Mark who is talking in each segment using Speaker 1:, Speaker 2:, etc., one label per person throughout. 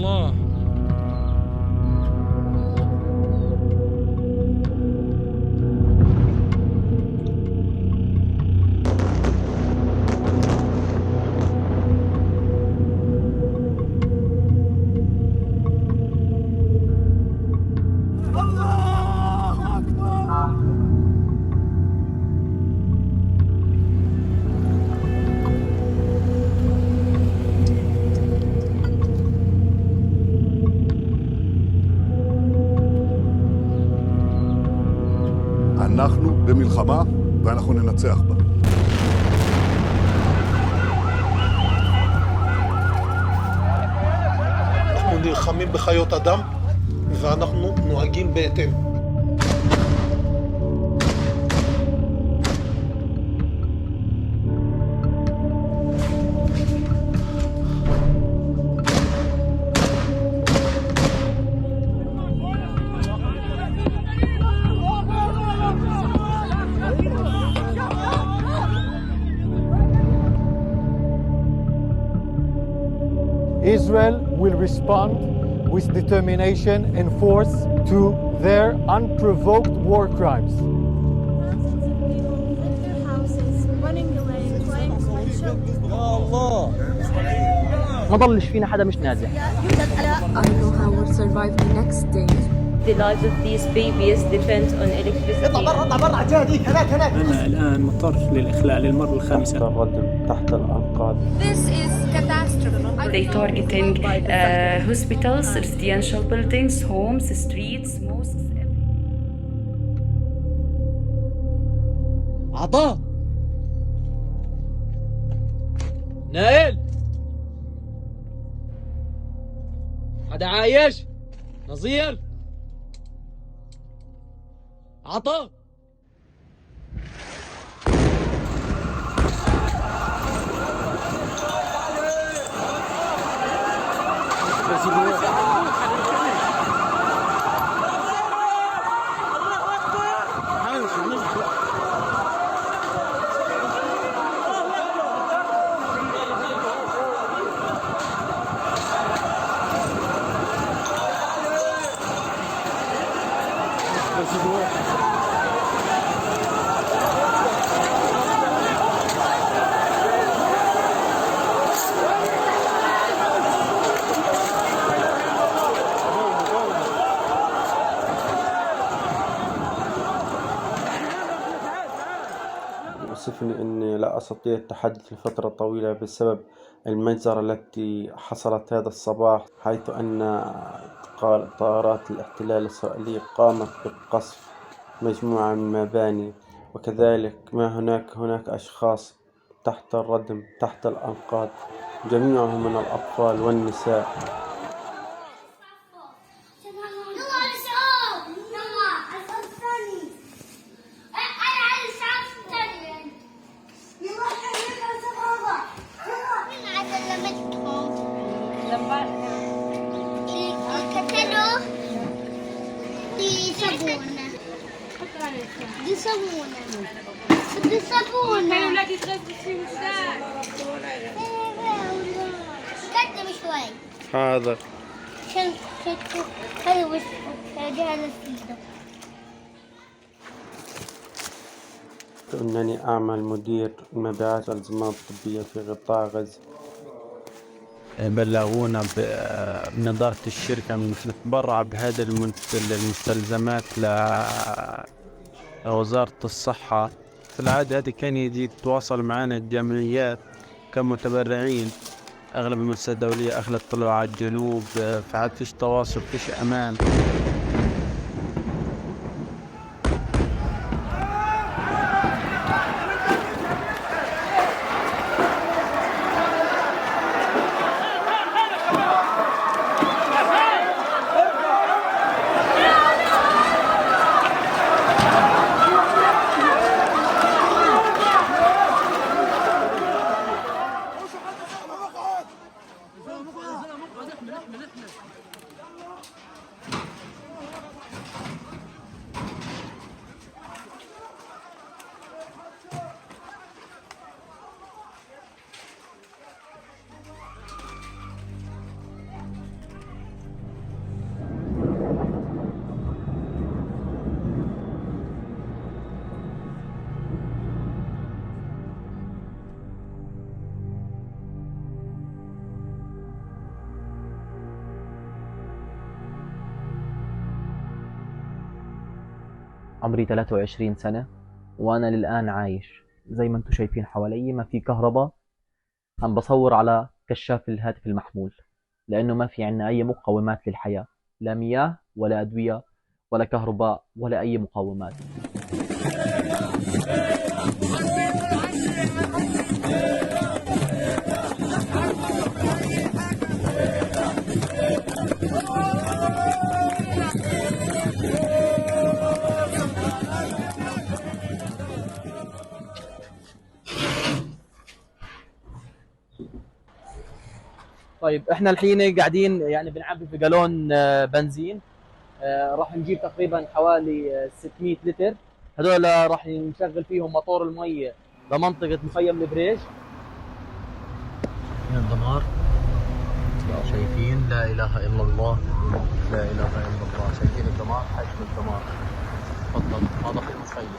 Speaker 1: الله.
Speaker 2: אנחנו במלחמה ואנחנו ננצח בה.
Speaker 3: אנחנו נלחמים בחיות אדם ואנחנו נוהגים בהתאם.
Speaker 4: Israel will respond with determination and force to their unprovoked war crimes.
Speaker 5: Thousands of people left their houses, running away, crying for my children.
Speaker 6: ما ضلش فينا حدا مش نازح.
Speaker 7: I don't know how we'll survive the next day.
Speaker 8: The lives of these babies depend on electricity.
Speaker 9: أنا الآن مضطر للإخلاء للمرة الخامسة.
Speaker 6: الردم تحت الأنقاض.
Speaker 7: This is catastrophe.
Speaker 8: They targeting hospitals, residential buildings, homes, streets, mosques.
Speaker 1: عطاء، نائل، حدا عايش؟ نظير، عطاء.
Speaker 6: يؤسفني أني لا أستطيع التحدث لفترة طويلة بسبب المجزرة التي حصلت هذا الصباح، حيث أن طائرات الاحتلال الإسرائيلي قامت بقصف مجموعة من المباني، وكذلك هناك أشخاص تحت الردم تحت الأنقاض، جميعهم من الأطفال والنساء.
Speaker 5: دي صابونة بدي صابونة كانوا ولادي يتغذوا في وساك قدم شوي
Speaker 6: حاضر.
Speaker 5: عشان تشوف هاي وش جهاز السيدة.
Speaker 6: إنني أعمل مدير المبيعات والأنظمة الطبية في قطاع غزة.
Speaker 10: بلغونا من إدارة الشركة من نتبرع بهذه المستلزمات لوزارة الصحة. في العادة هذه كان يجي يتواصل معنا الجمعيات كمتبرعين، أغلب المؤسسات الدولية أغلب طلعوا على الجنوب، فعاد فيش تواصل فيش أمان.
Speaker 11: عمري 23 سنة وأنا للآن عايش. زي ما انتم شايفين حوالي ما في كهرباء. عم بصور على كشاف الهاتف المحمول لأنه ما في عنا أي مقومات للحياة، لا مياه ولا أدوية ولا كهرباء ولا أي مقومات. طيب احنا الحين قاعدين يعني بنعبي في جالون بنزين. راح نجيب تقريبا حوالي 600 لتر. هذول راح نشغل فيهم موتور المية لمنطقة مخيم البريج. هنا الدمار شايفين، لا اله الا الله، لا اله الا الله. شايفين الدمار، حجم الدمار. تفضل هذا في المخيم.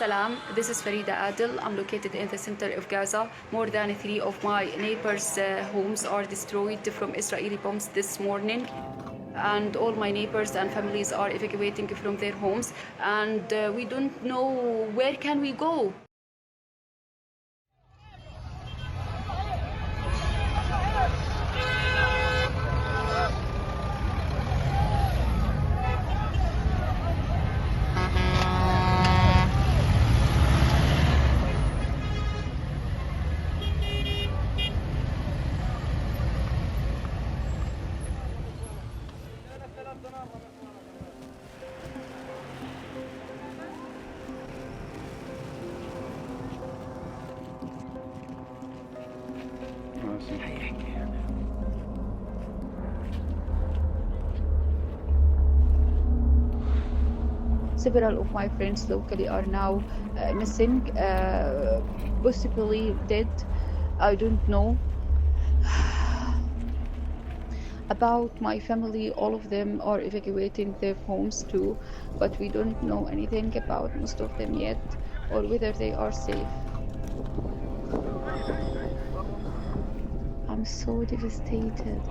Speaker 12: Salam, this is Farida Adil. I'm located in the center of Gaza. More than 3 of my neighbors' homes are destroyed from Israeli bombs this morning. And all my neighbors and families are evacuating from their homes. And we don't know where can we go. Several of my friends locally are now missing, possibly dead. I don't know. About my family, all of them are evacuating their homes too, but we don't know anything about most of them yet or whether they are safe. I'm so devastated.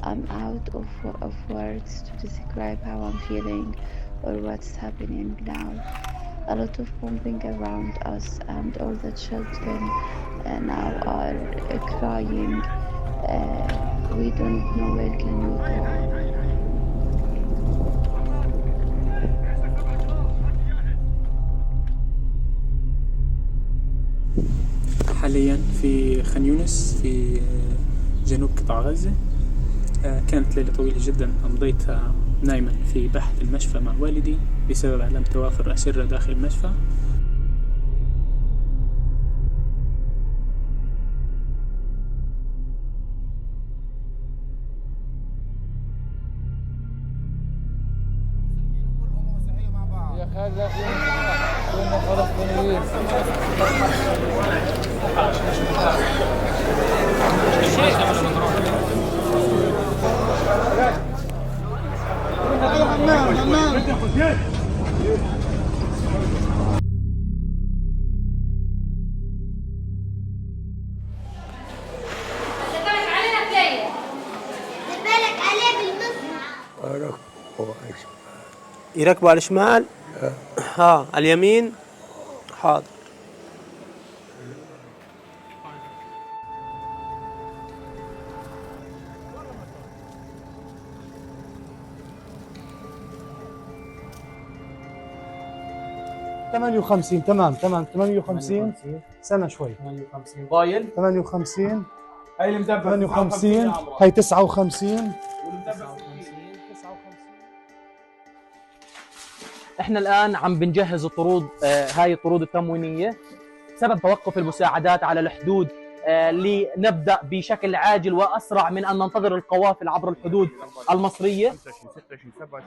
Speaker 12: I'm out of words to describe how I'm feeling or what's happening now. A lot of bombing around us, and all the children now are crying. We don't know where can we go.
Speaker 9: حاليا في خان يونس في جنوب قطاع غزة. كانت ليلة طويلة جدا أمضيتها نايما في بحث المشفى مع والدي بسبب عدم توافر أسرة داخل المشفى.
Speaker 13: يركبوا على الشمال. ها على اليمين. حاضر.
Speaker 4: تمام 58 سنة شوي.
Speaker 1: 58 ضايل
Speaker 4: 58
Speaker 9: هاي المدبر
Speaker 4: 58 هاي 59.
Speaker 11: احنا الان عم بنجهز الطرود، هاي الطرود التموينيه بسبب توقف المساعدات على الحدود، لنبدا بشكل عاجل واسرع من ان ننتظر القوافل عبر الحدود المصريه.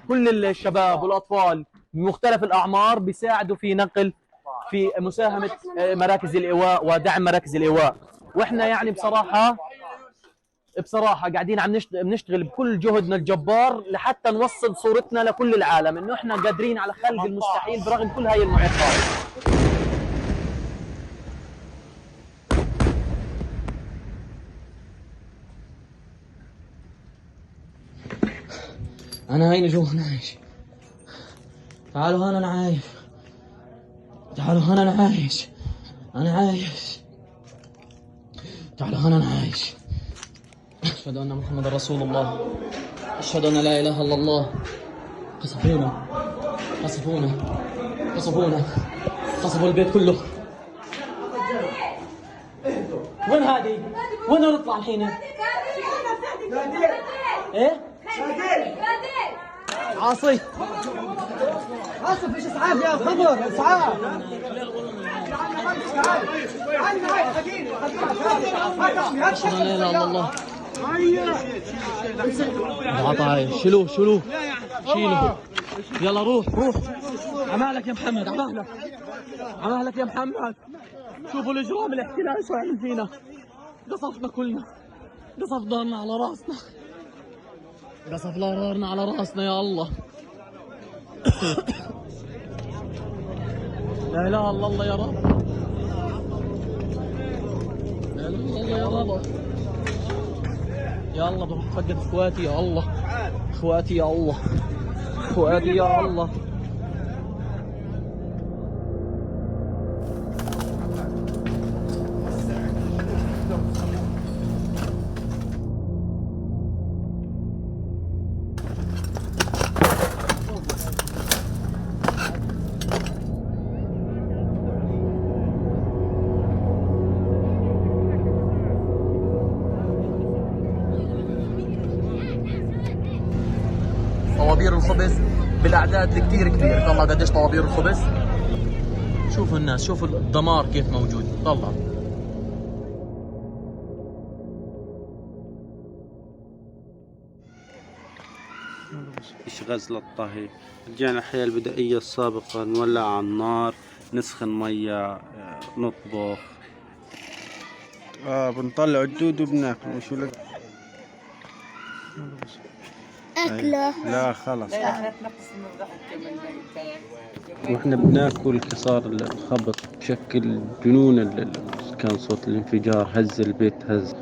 Speaker 11: كل الشباب والاطفال بمختلف الاعمار بيساعدوا في نقل، في مساهمه مراكز الايواء ودعم مراكز الايواء. واحنا يعني بصراحه قاعدين عم بنشتغل بكل جهدنا الجبار لحتى نوصل صورتنا لكل العالم انه احنا قادرين على خلق المستحيل برغم كل هاي المعوقات.
Speaker 1: أنا هيني جوا أنا عايش. تعالوا هنا أنا عايش. تعالوا هنا أنا عايش. أنا عايش. تعالوا هنا أنا عايش. أشهد أن محمد رسول الله. أشهد أن لا إله إلا الله. قصفونا قصفونا قصفونا قصفوا البيت كله. وين هذه؟ وين نطلع الحين؟ إيه؟ عاصي
Speaker 13: فيش اسعاف يا خضر، اسعاف.
Speaker 1: أشهد أن لا إله إلا الله. عطاي شيلوه شيلوه شيلوه. يلا روح روح. عمالك يا محمد، عمالك عمالك يا محمد. شوفوا الإجرام الاحتلال شو عمل فينا. قصفنا كلنا، قصف دارنا على راسنا، قصف دارنا على راسنا يا الله. لا اله الا الله يا رب. لا اله الا الله يا رب. يا الله بروح افقد اخواتي يا الله. اخواتي يا الله. اخواتي يا الله. طوابير الخبز بالاعداد الكثير كبيره. طلع قديش طوابير الخبز. شوفوا الناس، شوفوا الدمار كيف موجود. طلع
Speaker 10: إيش غزل الطهي. رجعنا الحياة البدائية السابقة، نولع على النار، نسخن مية، نطبخ، بنطلع الدود وبناكل. وشو لك
Speaker 5: أكله.
Speaker 10: لا خلص. واحنا بناكل حصار الخبط بشكل جنون. كان صوت الانفجار هز البيت، هز.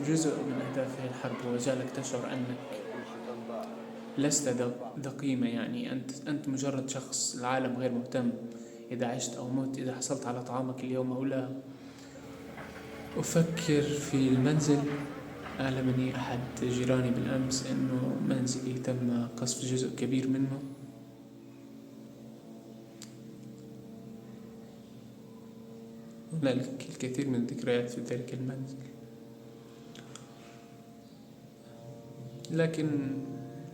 Speaker 9: جزء من أهداف هذه الحرب هو جعلك تشعر أنك لست ذا قيمة. يعني أنت مجرد شخص، العالم غير مهتم إذا عشت أو مت، إذا حصلت على طعامك اليوم أو لا. أفكر في المنزل. أعلمني أحد جيراني بالأمس أنه منزلي تم قصف جزء كبير منه. هنالك الكثير من الذكريات في ذلك المنزل، لكن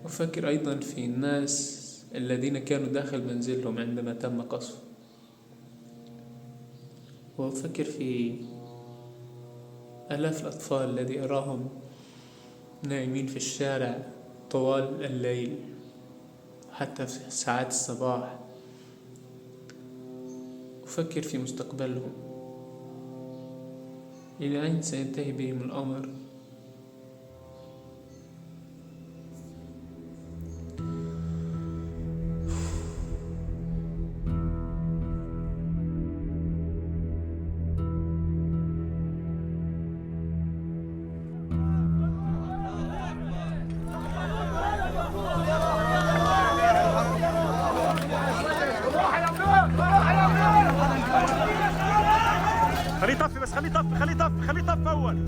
Speaker 9: أفكر أيضا في الناس الذين كانوا داخل منزلهم عندما تم قصفه، وأفكر في آلاف الأطفال الذي أراهم نائمين في الشارع طوال الليل حتى في ساعات الصباح. أفكر في مستقبلهم، إلى أين سينتهي بهم الأمر.
Speaker 14: يطفي بس، خليه يطفي أول.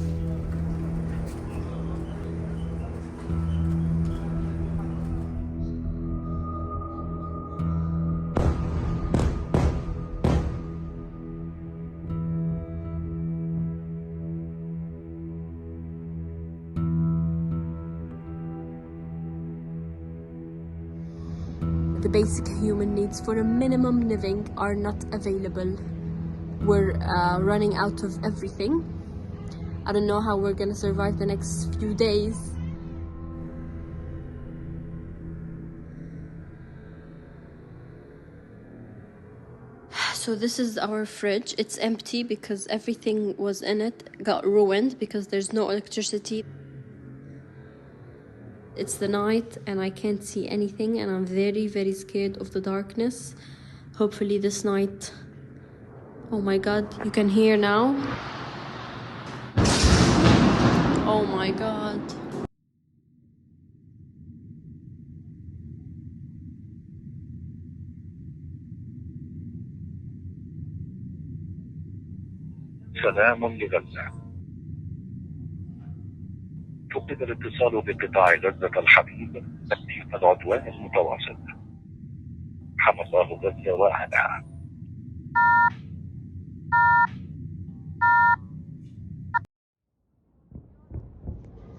Speaker 7: The basic human needs for a minimum living are not available. We're running out of everything. I don't know how we're gonna survive the next few days. So this is our fridge. It's empty because everything was in it got ruined because there's no electricity. It's the night and I can't see anything and I'm very, very scared of the darkness. Hopefully this night... Oh my god, you can hear now? Oh my god.
Speaker 15: سلام لغزة. فقد الاتصال بقطاع غزة الحبيب نتيجة العدوان المتواصل. حمى الله غزة وأهلها.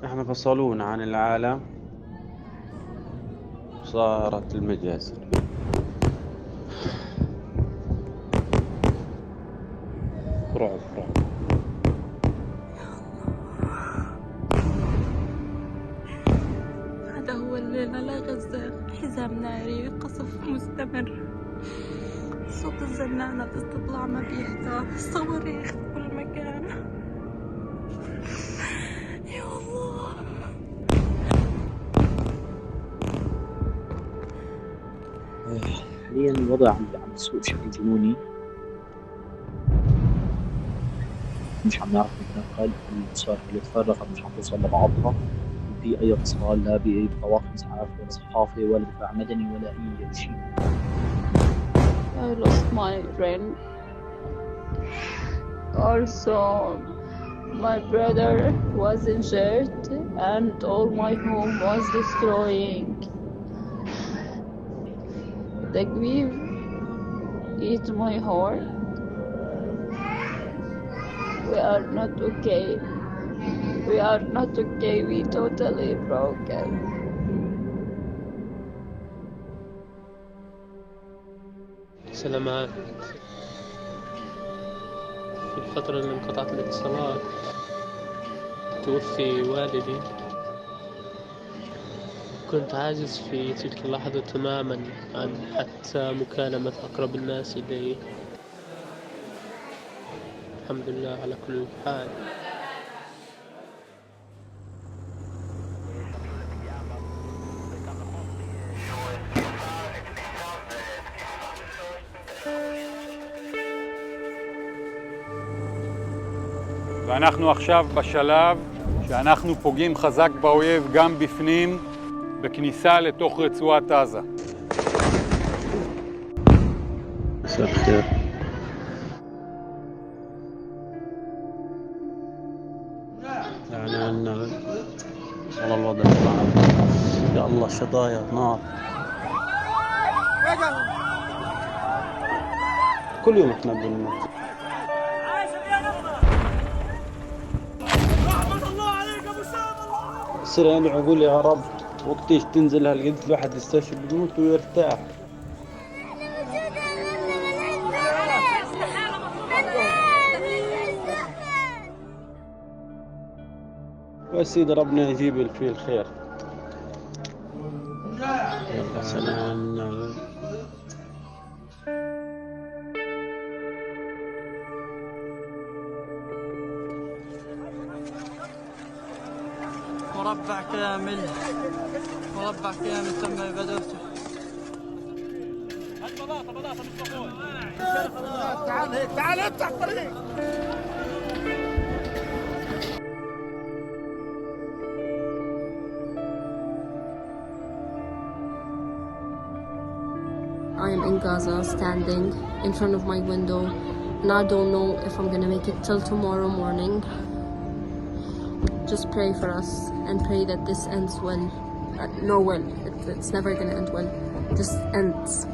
Speaker 10: احنا فصلونا عن العالم، صارت المجازر. رعب.
Speaker 5: هذا هو الليل على غزة، حزام ناري، قصف مستمر، صوت الزنانة تستطلع ما بيهدى، صواريخ في كل مكان. يا الله.
Speaker 11: حاليا الوضع عم يسوء بشكل جنوني، مش عم نعرف نتنقل، الأسر اللي تفرقت مش عم توصل لبعضها، في أي اتصال لا بطواقم إسعاف ولا صحافة ولا دفاع مدني ولا أي شيء.
Speaker 12: I lost my friend. Also, my brother was injured and all my home was destroying. The grief eats my heart. We are not okay. We are not okay. We totally broken.
Speaker 13: سلامات. في الفترة اللي انقطعت الاتصالات توفي والدي. كنت عاجز في تلك اللحظة تماما عن حتى مكالمة أقرب الناس إلي. الحمد لله على كل حال.
Speaker 14: ואנחנו עכשיו בשלב שאנחנו פוגעים חזק באויב גם בפנים, בכניסה לתוך רצועת עזה.
Speaker 10: مساء الخير. يعني عنا والله الوضع صعب. يا الله شظايا نار. كل يوم احنا بالموت. صير ادعو اقول يا رب وقتيش تنزل هالقد الواحد يستشفى بيموت ويرتاح. وسيدي ربنا يجيب فيه الخير. يلا سلام.
Speaker 16: مربع كامل تم إبادته.
Speaker 14: تعال افتح الطريق.
Speaker 7: I am in Gaza, standing in front of my window and I don't know if I'm gonna make it till tomorrow morning. Just pray for us and pray that this ends well. It's never gonna end well. Just ends.